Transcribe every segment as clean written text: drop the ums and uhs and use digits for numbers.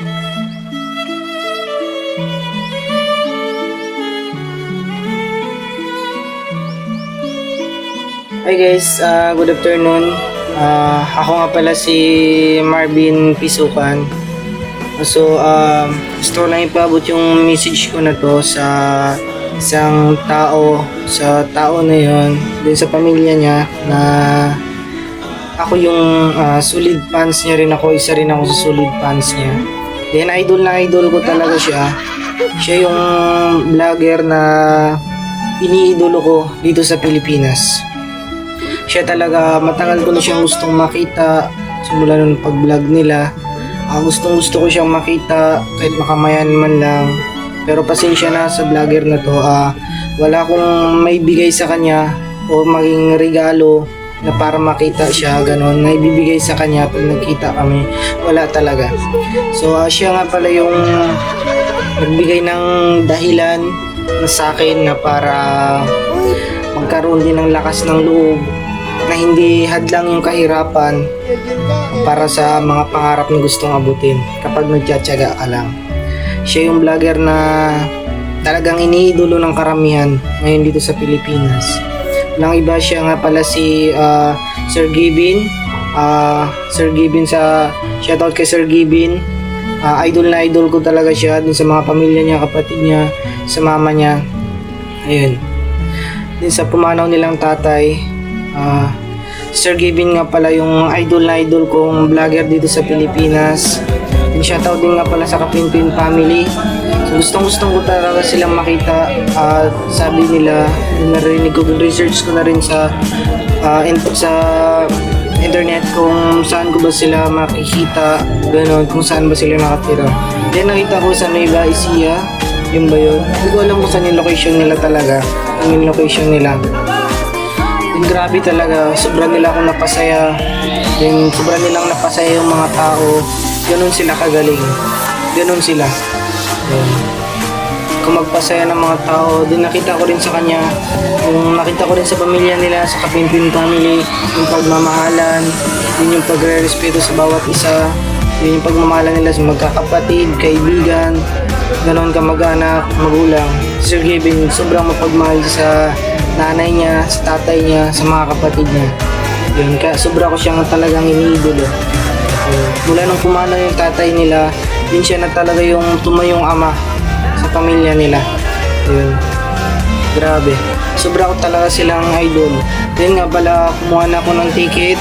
Hi guys, good afternoon. Ako nga pala si Marvin Pisukan. So, gusto ko lang ipaabot yung message ko na to sa isang tao, sa tao na yon, din sa pamilya niya, na ako yung solid fans niya rin ako, isa rin ako sa solid fans niya. Then idol na idol ko talaga siya. Siya yung vlogger na iniidolo ko dito sa Pilipinas. Siya talaga, matagal ko na siyang gustong makita simula nung pag-vlog nila. Gustong gusto ko siyang makita kahit makamayan man lang. Pero pasensya na sa vlogger na to. Wala akong may bigay sa kanya o maging regalo na para makita siya, ganon, na ibibigay sa kanya pag nagkita kami. Wala talaga. So siya nga pala yung nagbigay ng dahilan na sa akin na para magkaroon din ng lakas ng loob na hindi hadlang yung kahirapan para sa mga pangarap na gustong abutin kapag nagtsatsaga ka lang. Siya yung vlogger na talagang iniidolo ng karamihan ngayon dito sa Pilipinas. Walang iba, siya nga pala si Sir Gibin. Sir Gibin, sa shoutout kay Sir Gibin. Idol na idol ko talaga siya dun sa mga pamilya niya, kapatid niya, sa mama niya. Ayun. Din sa pumanaw nilang tatay. Sir Gavin nga pala yung idol na idol kong vlogger dito sa Pilipinas. Din shoutout din nga pala sa Kapinpin family. So gustong ko talaga silang makita. Sabi nila, narinig ko, research ko na rin sa internet kung saan ko ba sila makikita, gano'n, kung saan ba sila nakatira. Then nakita ko sa Nueva Ecija, yun ba yun? Hindi ko alam kung saan yung location nila talaga, yung location nila. Then grabe talaga, sobrang nila akong napasaya. Then sobrang nilang napasaya yung mga tao. Ganun sila kagaling. Ganun sila. Then, kung magpasaya ng mga tao, din nakita ko rin sa kanya, yung nakita ko rin sa pamilya nila, sa Kapinpin family, yung pagmamahalan, yun yung pagre-respeto sa bawat isa, yun yung pagmamahalan nila sa magkakapatid, kaibigan, ganoon kamag-anak, magulang. Sir Gavin, sobrang mapagmahal sa nanay niya, sa tatay niya, sa mga kapatid niya. Yun, kaya sobra ko siyang talagang iniidolo. Mula nung pumanaw yung tatay nila, yun siya na talaga yung tumayong ama sa pamilya nila. Yun. Grabe. Sobra ko talaga silang idol. Then nga pala, kumuha na ako ng ticket.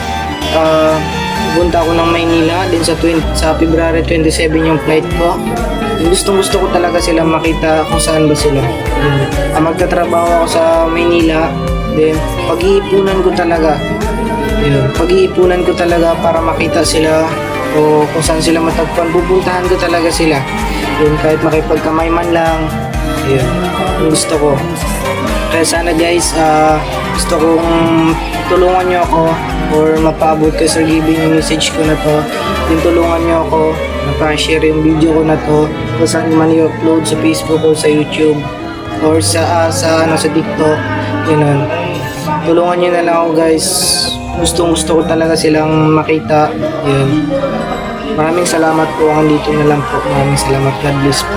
Punta ako ng Maynila. Then sa February 27 yung flight ko. Gustong-gusto ko talaga silang makita kung saan ba sila. Magtatrabaho ako sa Maynila. Then, pag-iipunan ko talaga. Yun. Pag-iipunan ko talaga para makita sila o kung saan sila matagpuan. Pupuntahan ko talaga sila. Yun, kahit makipagkamay man lang. Yun. Yung gusto ko. Kaya sana guys, gusto kong tulungan nyo ako or mapaabot kay Sir Gibin yung message ko na to. Yung tulungan nyo ako, mapa-share yung video ko na to kung saan man i-upload sa Facebook o sa YouTube or sa TikTok. Yun. Tulungan nyo na lang ako guys. Gusto ko talaga silang makita. Yun. Maraming salamat po. Hanggang dito na lang po. Maraming salamat. God bless po.